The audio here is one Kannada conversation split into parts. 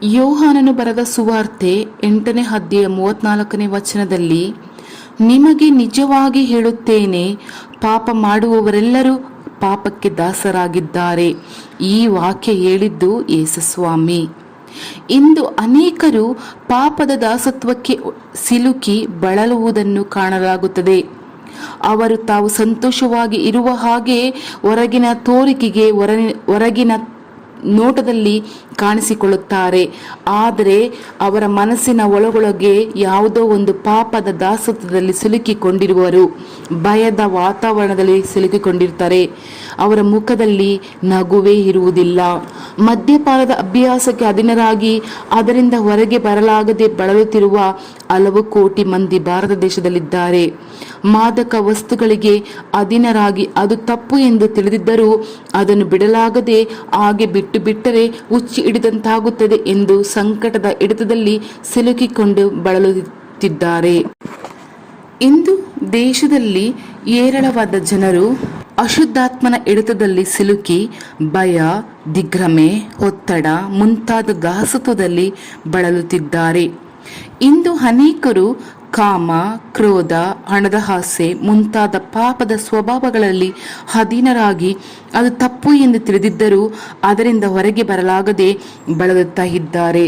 ಯೋಹಾನನು ಬರೆದ ಸುವಾರ್ತೆ 8ನೇ ಅಧ್ಯಾಯ 34ನೇ ವಚನದಲ್ಲಿ, ನಿಮಗೆ ನಿಜವಾಗಿ ಹೇಳುತ್ತೇನೆ, ಪಾಪ ಮಾಡುವವರೆಲ್ಲರೂ ಪಾಪಕ್ಕೆ ದಾಸರಾಗಿದ್ದಾರೆ. ಈ ವಾಕ್ಯ ಹೇಳಿದ್ದು ಯೇಸುಸ್ವಾಮಿ. ಇಂದು ಅನೇಕರು ಪಾಪದ ದಾಸತ್ವಕ್ಕೆ ಸಿಲುಕಿ ಬಳಲುವುದನ್ನು ಕಾಣಲಾಗುತ್ತದೆ. ಅವರು ತಾವು ಸಂತೋಷವಾಗಿ ಇರುವ ಹಾಗೆ ಹೊರಗಿನ ತೋರಿಕೆಗೆ, ಹೊರಗಿನ ನೋಟದಲ್ಲಿ ಕಾಣಿಸಿಕೊಳ್ಳುತ್ತಾರೆ. ಆದರೆ ಅವರ ಮನಸ್ಸಿನ ಒಳಗೊಳಗೆ ಯಾವುದೋ ಒಂದು ಪಾಪದ ದಾಸತ್ವದಲ್ಲಿ ಸಿಲುಕಿಕೊಂಡಿರುವರು. ಭಯದ ವಾತಾವರಣದಲ್ಲಿ ಸಿಲುಕಿಕೊಂಡಿರ್ತಾರೆ. ಅವರ ಮುಖದಲ್ಲಿ ನಗುವೇ ಇರುವುದಿಲ್ಲ. ಮದ್ಯಪಾನದ ಅಭ್ಯಾಸಕ್ಕೆ ಅಧೀನರಾಗಿ ಅದರಿಂದ ಹೊರಗೆ ಬರಲಾಗದೆ ಬಳಲುತ್ತಿರುವ ಹಲವು ಕೋಟಿ ಮಂದಿ ಭಾರತ ದೇಶದಲ್ಲಿದ್ದಾರೆ. ಮಾದಕ ವಸ್ತುಗಳಿಗೆ ಅಧೀನರಾಗಿ ಅದು ತಪ್ಪು ಎಂದು ತಿಳಿದಿದ್ದರೂ ಅದನ್ನು ಬಿಡಲಾಗದೆ ಹಾಗೆ ಬಿಟ್ಟರೆ ಹುಚ್ಚಿ ಹಿಡಿದಂತಾಗುತ್ತದೆ ಎಂದು ಸಂಕಟದ ಹಿಡಿತದಲ್ಲಿ ಸಿಲುಕಿಕೊಂಡು ಬಳಲುತ್ತಿದ್ದಾರೆ. ಇಂದು ದೇಶದಲ್ಲಿ ಹೇರಳವಾದ ಜನರು ಅಶುದ್ಧಾತ್ಮನ ಹಿಡಿತದಲ್ಲಿ ಸಿಲುಕಿ ಭಯ, ದಿಗ್ಭ್ರಮೆ, ಒತ್ತಡ ಮುಂತಾದ ದಾಸತ್ವದಲ್ಲಿ ಬಳಲುತ್ತಿದ್ದಾರೆ. ಇಂದು ಅನೇಕರು ಕಾಮ, ಕ್ರೋಧ, ಹಣದ ಆಸೆ ಮುಂತಾದ ಪಾಪದ ಸ್ವಭಾವಗಳಲ್ಲಿ ಅಧೀನರಾಗಿ ಅದು ತಪ್ಪು ಎಂದು ತಿಳಿದಿದ್ದರೂ ಅದರಿಂದ ಹೊರಗೆ ಬರಲಾಗದೆ ಬಳಲುತ್ತಾ ಇದ್ದಾರೆ.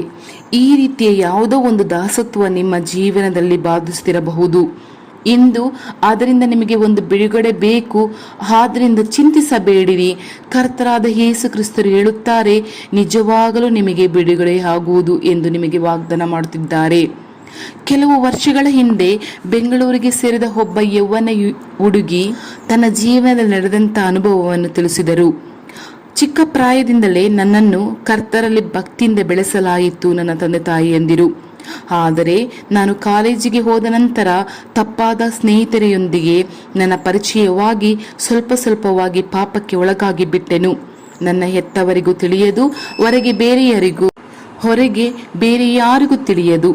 ಈ ರೀತಿಯ ಯಾವುದೋ ಒಂದು ದಾಸತ್ವ ನಿಮ್ಮ ಜೀವನದಲ್ಲಿ ಬಾಧಿಸುತ್ತಿರಬಹುದು. ಇಂದು ಅದರಿಂದ ನಿಮಗೆ ಒಂದು ಬಿಡುಗಡೆ ಬೇಕು. ಆದ್ದರಿಂದ ಚಿಂತಿಸಬೇಡಿರಿ. ಕರ್ತರಾದ ಯೇಸು ಕ್ರಿಸ್ತರು ಹೇಳುತ್ತಾರೆ, ನಿಜವಾಗಲೂ ನಿಮಗೆ ಬಿಡುಗಡೆ ಆಗುವುದು ಎಂದು ನಿಮಗೆ ವಾಗ್ದಾನ ಮಾಡುತ್ತಿದ್ದಾರೆ. ಕೆಲವು ವರ್ಷಗಳ ಹಿಂದೆ ಬೆಂಗಳೂರಿಗೆ ಸೇರಿದ ಒಬ್ಬ ಯೌವನ ಹುಡುಗಿ ತನ್ನ ಜೀವನದಲ್ಲಿ ನಡೆದಂತ ಅನುಭವವನ್ನು ತಿಳಿಸಿದರು. ಚಿಕ್ಕ ಪ್ರಾಯದಿಂದಲೇ ನನ್ನನ್ನು ಕರ್ತರಲ್ಲಿ ಭಕ್ತಿಯಿಂದ ಬೆಳೆಸಲಾಯಿತು ನನ್ನ ತಂದೆ ತಾಯಿ ಎಂದಿರು. ಆದರೆ ನಾನು ಕಾಲೇಜಿಗೆ ಹೋದ ನಂತರ ತಪ್ಪಾದ ಸ್ನೇಹಿತರೆಯೊಂದಿಗೆ ನನ್ನ ಪರಿಚಯವಾಗಿ ಸ್ವಲ್ಪವಾಗಿ ಪಾಪಕ್ಕೆ ಒಳಗಾಗಿ ಬಿಟ್ಟೆನು. ನನ್ನ ಹೆತ್ತವರಿಗೂ ತಿಳಿಯದು, ಹೊರಗೆ ಬೇರೆ ಯಾರಿಗೂ ತಿಳಿಯದು.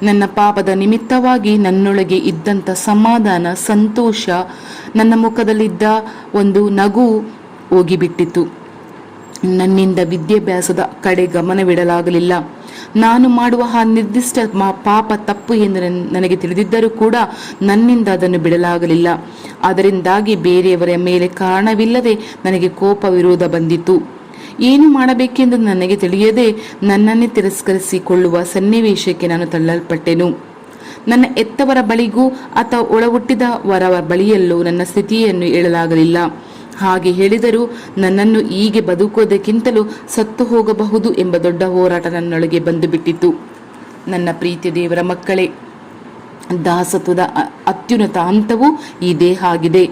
ನನ್ನ ಪಾಪದ ನಿಮಿತ್ತವಾಗಿ ನನ್ನೊಳಗೆ ಇದ್ದಂಥ ಸಮಾಧಾನ, ಸಂತೋಷ, ನನ್ನ ಮುಖದಲ್ಲಿದ್ದ ಒಂದು ನಗು ಹೋಗಿಬಿಟ್ಟಿತು. ನನ್ನಿಂದ ವಿದ್ಯಾಭ್ಯಾಸದ ಕಡೆ ಗಮನವಿಡಲಾಗಲಿಲ್ಲ. ನಾನು ಮಾಡುವ ಆ ನಿರ್ದಿಷ್ಟ ಪಾಪ ತಪ್ಪು ಎಂದು ನನಗೆ ತಿಳಿದಿದ್ದರೂ ಕೂಡ ನನ್ನಿಂದ ಅದನ್ನು ಬಿಡಲಾಗಲಿಲ್ಲ. ಅದರಿಂದಾಗಿ ಬೇರೆಯವರ ಮೇಲೆ ಕಾರಣವಿಲ್ಲದೆ ನನಗೆ ಕೋಪ, ವಿರೋಧ ಬಂದಿತು. ಏನು ಮಾಡಬೇಕೆಂದು ನನಗೆ ತಿಳಿಯದೆ ನನ್ನನ್ನೇ ತಿರಸ್ಕರಿಸಿಕೊಳ್ಳುವ ಸನ್ನಿವೇಶಕ್ಕೆ ನಾನು ತಳ್ಳಲ್ಪಟ್ಟೆನು. ನನ್ನ ಹೆತ್ತವರ ಬಳಿಗೂ ಅಥವಾ ಒಳಹುಟ್ಟಿದವರ ಬಳಿಯಲ್ಲೂ ನನ್ನ ಸ್ಥಿತಿಯನ್ನು ಹೇಳಲಾಗಲಿಲ್ಲ. ಹಾಗೆ ಹೇಳಿದರೂ ನನ್ನನ್ನು ಹೀಗೆ ಬದುಕುವುದಕ್ಕಿಂತಲೂ ಸತ್ತು ಹೋಗಬಹುದು ಎಂಬ ದೊಡ್ಡ ಹೋರಾಟ ನನ್ನೊಳಗೆ ಬಂದು ಬಿಟ್ಟಿತು. ನನ್ನ ಪ್ರೀತಿಯ ದೇವರ ಮಕ್ಕಳೇ, ದಾಸತ್ವದ ಅತ್ಯುನ್ನತ ಹಂತವು ಇದೇ ಆಗಿದೆ.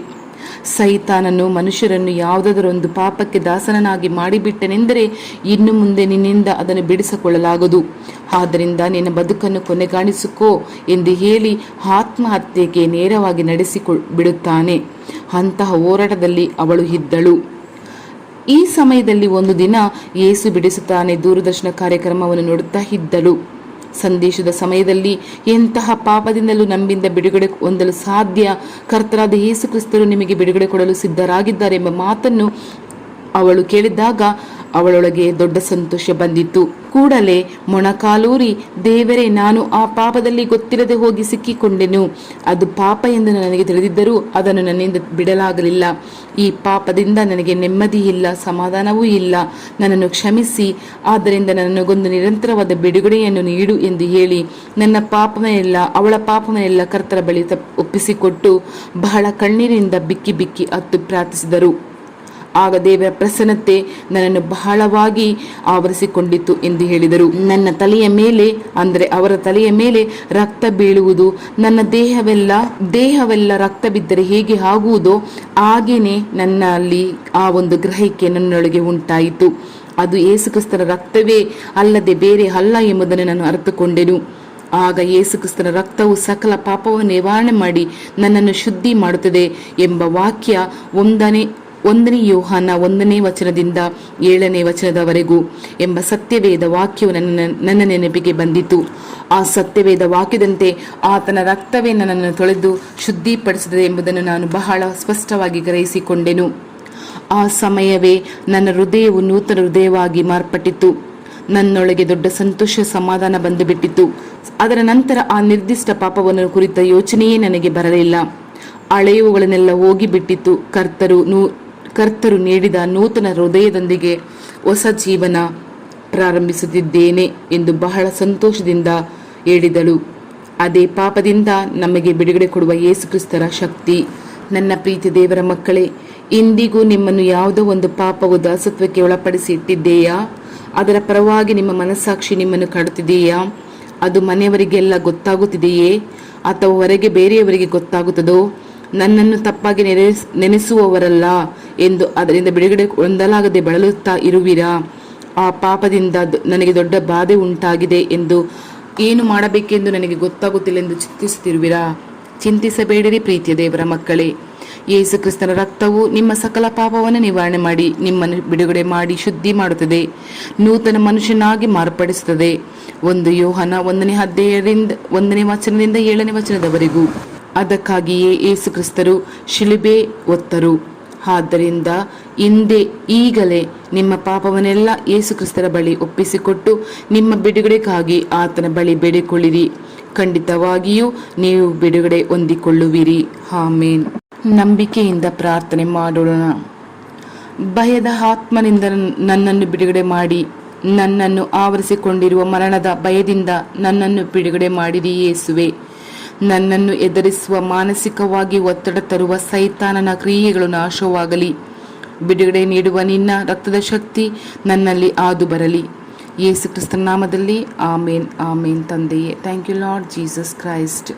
ಸೈತಾನನು ಮನುಷ್ಯರನ್ನು ಯಾವುದಾದರೊಂದು ಪಾಪಕ್ಕೆ ದಾಸನನ್ನಾಗಿ ಮಾಡಿಬಿಟ್ಟನೆಂದರೆ ಇನ್ನು ಮುಂದೆ ನಿನ್ನಿಂದ ಅದನ್ನು ಬಿಡಿಸಿಕೊಳ್ಳಲಾಗದು. ಆದ್ದರಿಂದ ನಿನ್ನ ಬದುಕನ್ನು ಕೊನೆಗಾಣಿಸಿಕೋ ಎಂದು ಹೇಳಿ ಆತ್ಮಹತ್ಯೆಗೆ ನೇರವಾಗಿ ಬಿಡುತ್ತಾನೆ. ಅಂತಹ ಹೋರಾಟದಲ್ಲಿ ಅವಳು ಇದ್ದಳು. ಈ ಸಮಯದಲ್ಲಿ ಒಂದು ದಿನ ಯೇಸು ಬಿಡಿಸುತ್ತಾನೆ ದೂರದರ್ಶನ ಕಾರ್ಯಕ್ರಮವನ್ನು ನೋಡುತ್ತಾ ಇದ್ದಳು. ಸಂದೇಶದ ಸಮಯದಲ್ಲಿ ಎಂತಹ ಪಾಪದಿಂದಲೂ ನಮ್ಮಿಂದ ಬಿಡುಗಡೆ ಹೊಂದಲು ಸಾಧ್ಯ, ಕರ್ತರಾದ ಯೇಸು ಕ್ರಿಸ್ತರು ನಿಮಗೆ ಬಿಡುಗಡೆ ಕೊಡಲು ಸಿದ್ಧರಾಗಿದ್ದಾರೆ ಎಂಬ ಮಾತನ್ನು ಅವಳು ಕೇಳಿದಾಗ ಅವಳೊಳಗೆ ದೊಡ್ಡ ಸಂತೋಷ ಬಂದಿತ್ತು. ಕೂಡಲೇ ಮೊಣಕಾಲೂರಿ, ದೇವರೇ, ನಾನು ಆ ಪಾಪದಲ್ಲಿ ಗೊತ್ತಿರದೆ ಹೋಗಿ ಸಿಕ್ಕಿಕೊಂಡೆನು. ಅದು ಪಾಪ ಎಂದು ನನಗೆ ತಿಳಿದಿದ್ದರೂ ಅದನ್ನು ನನ್ನಿಂದ ಬಿಡಲಾಗಲಿಲ್ಲ. ಈ ಪಾಪದಿಂದ ನನಗೆ ನೆಮ್ಮದಿ ಇಲ್ಲ, ಸಮಾಧಾನವೂ ಇಲ್ಲ. ನನ್ನನ್ನು ಕ್ಷಮಿಸಿ, ಆದ್ದರಿಂದ ನನಗೊಂದು ನಿರಂತರವಾದ ಬಿಡುಗಡೆಯನ್ನು ನೀಡು ಎಂದು ಹೇಳಿ ನನ್ನ ಪಾಪವನ್ನೆಲ್ಲ, ಅವಳ ಪಾಪವನ್ನೆಲ್ಲ ಕರ್ತರ ಬಳಿ ಒಪ್ಪಿಸಿಕೊಟ್ಟು ಬಹಳ ಕಣ್ಣೀರಿನಿಂದ ಬಿಕ್ಕಿ ಅತ್ತು ಪ್ರಾರ್ಥಿಸಿದರು. ಆಗ ದೇವರ ಪ್ರಸನ್ನತೆ ನನ್ನನ್ನು ಬಹಳವಾಗಿ ಆವರಿಸಿಕೊಂಡಿತು ಎಂದು ಹೇಳಿದರು. ನನ್ನ ತಲೆಯ ಮೇಲೆ, ಅಂದರೆ ಅವರ ತಲೆಯ ಮೇಲೆ ರಕ್ತ ಬೀಳುವುದು, ನನ್ನ ದೇಹವೆಲ್ಲ ರಕ್ತ ಬಿದ್ದರೆ ಹೇಗೆ ಆಗುವುದೋ ಹಾಗೇನೆ ನನ್ನಲ್ಲಿ ಆ ಒಂದು ಗ್ರಹಿಕೆ ನನ್ನೊಳಗೆ ಉಂಟಾಯಿತು. ಅದು ಯೇಸುಕ್ರಿಸ್ತನ ರಕ್ತವೇ ಅಲ್ಲದೆ ಬೇರೆ ಅಲ್ಲ ಎಂಬುದನ್ನು ನಾನು ಅರ್ಥಕೊಂಡೆನು. ಆಗ ಯೇಸುಕ್ರಿಸ್ತನ ರಕ್ತವು ಸಕಲ ಪಾಪವನ್ನು ನಿವಾರಣೆ ಮಾಡಿ ನನ್ನನ್ನು ಶುದ್ಧಿ ಮಾಡುತ್ತದೆ ಎಂಬ ವಾಕ್ಯ 1 ಯೋಹಾನ 1ನೇ ವಚನದಿಂದ 7ನೇ ವಚನದವರೆಗೂ ಎಂಬ ಸತ್ಯವೇದ ವಾಕ್ಯವು ನನ್ನ ನೆನಪಿಗೆ ಬಂದಿತು. ಆ ಸತ್ಯವೇದ ವಾಕ್ಯದಂತೆ ಆತನ ರಕ್ತವೇ ನನ್ನನ್ನು ತೊಳೆದು ಶುದ್ಧಿಪಡಿಸಿದೆ ಎಂಬುದನ್ನು ನಾನು ಬಹಳ ಸ್ಪಷ್ಟವಾಗಿ ಗ್ರಹಿಸಿಕೊಂಡೆನು. ಆ ಸಮಯವೇ ನನ್ನ ಹೃದಯವು ನೂತನ ಹೃದಯವಾಗಿ ಮಾರ್ಪಟ್ಟಿತು. ನನ್ನೊಳಗೆ ದೊಡ್ಡ ಸಂತೋಷ ಸಮಾಧಾನ ಬಂದು ಬಿಟ್ಟಿತು. ಅದರ ನಂತರ ಆ ನಿರ್ದಿಷ್ಟ ಪಾಪವನ್ನು ಕುರಿತ ಯೋಚನೆಯೇ ನನಗೆ ಬರಲಿಲ್ಲ. ಹಳೆಯುವುಗಳನ್ನೆಲ್ಲ ಹೋಗಿಬಿಟ್ಟಿತು. ಕರ್ತರು ನೀಡಿದ ನೂತನ ಹೃದಯದೊಂದಿಗೆ ಹೊಸ ಜೀವನ ಪ್ರಾರಂಭಿಸುತ್ತಿದ್ದೇನೆ ಎಂದು ಬಹಳ ಸಂತೋಷದಿಂದ ಹೇಳಿದಳು. ಅದೇ ಪಾಪದಿಂದ ನಮಗೆ ಬಿಡುಗಡೆ ಕೊಡುವ ಯೇಸು ಕ್ರಿಸ್ತರ ಶಕ್ತಿ. ನನ್ನ ಪ್ರೀತಿ ದೇವರ ಮಕ್ಕಳೇ, ಇಂದಿಗೂ ನಿಮ್ಮನ್ನು ಯಾವುದೋ ಒಂದು ಪಾಪವು ದಾಸತ್ವಕ್ಕೆ ಒಳಪಡಿಸಿ ಇಟ್ಟಿದೆಯಾ? ಅದರ ಪರವಾಗಿ ನಿಮ್ಮ ಮನಸ್ಸಾಕ್ಷಿ ನಿಮ್ಮನ್ನು ಕಾಡುತ್ತಿದೆಯಾ? ಅದು ಮನೆಯವರಿಗೆಲ್ಲ ಗೊತ್ತಾಗುತ್ತಿದೆಯೇ ಅಥವಾ ಹೊರಗೆ ಬೇರೆಯವರಿಗೆ ಗೊತ್ತಾಗುತ್ತದೋ? ನನ್ನನ್ನು ತಪ್ಪಾಗಿ ನೆನೆಸುವವರಲ್ಲ ಎಂದು ಅದರಿಂದ ಬಿಡುಗಡೆ ಹೊಂದಲಾಗದೆ ಬಳಲುತ್ತಾ ಇರುವಿರಾ? ಆ ಪಾಪದಿಂದ ನನಗೆ ದೊಡ್ಡ ಬಾಧೆ ಉಂಟಾಗಿದೆ ಎಂದು ಏನು ಮಾಡಬೇಕೆಂದು ನನಗೆ ಗೊತ್ತಾಗುತ್ತಿಲ್ಲ ಎಂದು ಚಿಂತಿಸುತ್ತಿರುವಿರಾ? ಚಿಂತಿಸಬೇಡಿರಿ ಪ್ರೀತಿಯ ದೇವರ ಮಕ್ಕಳೇ. ಯೇಸು ಕ್ರಿಸ್ತನ ರಕ್ತವು ನಿಮ್ಮ ಸಕಲ ಪಾಪವನ್ನು ನಿವಾರಣೆ ಮಾಡಿ ನಿಮ್ಮನ್ನು ಬಿಡುಗಡೆ ಮಾಡಿ ಶುದ್ಧಿ ಮಾಡುತ್ತದೆ, ನೂತನ ಮನುಷ್ಯನಾಗಿ ಮಾರ್ಪಡಿಸುತ್ತದೆ. 1 ಯೋಹನ 1:17 ವಚನದಿಂದ 7ನೇ ವಚನದವರೆಗೂ. ಅದಕ್ಕಾಗಿಯೇ ಯೇಸು ಕ್ರಿಸ್ತರು ಶಿಲುಬೆ ಹೊತ್ತರು. ಆದ್ದರಿಂದ ಈಗಲೇ ನಿಮ್ಮ ಪಾಪವನ್ನೆಲ್ಲ ಯೇಸು ಕ್ರಿಸ್ತರ ಬಳಿ ಒಪ್ಪಿಸಿಕೊಟ್ಟು ನಿಮ್ಮ ಬಿಡುಗಡೆಗಾಗಿ ಆತನ ಬಳಿ ಬೇಡಿಕೊಳ್ಳಿರಿ. ಖಂಡಿತವಾಗಿಯೂ ನೀವು ಬಿಡುಗಡೆ ಹೊಂದಿಕೊಳ್ಳುವಿರಿ. ಆಮೇನ್. ನಂಬಿಕೆಯಿಂದ ಪ್ರಾರ್ಥನೆ ಮಾಡೋಣ. ಭಯದ ಆತ್ಮನಿಂದ ನನ್ನನ್ನು ಬಿಡುಗಡೆ ಮಾಡಿ, ನನ್ನನ್ನು ಆವರಿಸಿಕೊಂಡಿರುವ ಮರಣದ ಭಯದಿಂದ ನನ್ನನ್ನು ಬಿಡುಗಡೆ ಮಾಡಿರಿ ಯೇಸುವೆ. ನನ್ನನ್ನು ಎದುರಿಸುವ ಮಾನಸಿಕವಾಗಿ ಒತ್ತಡ ತರುವ ಸೈತಾನನ ಕ್ರಿಯೆಗಳು ನಾಶವಾಗಲಿ. ಬಿಡುಗಡೆ ನೀಡುವ ನಿನ್ನ ರಕ್ತದ ಶಕ್ತಿ ನನ್ನಲ್ಲಿ ಹಾದು ಬರಲಿ. ಯೇಸು ಕ್ರಿಸ್ತನ ನಾಮದಲ್ಲಿ ಆಮೇನ್. ಆಮೇನ್. ತಂದೆಯೇ, thank you Lord Jesus Christ.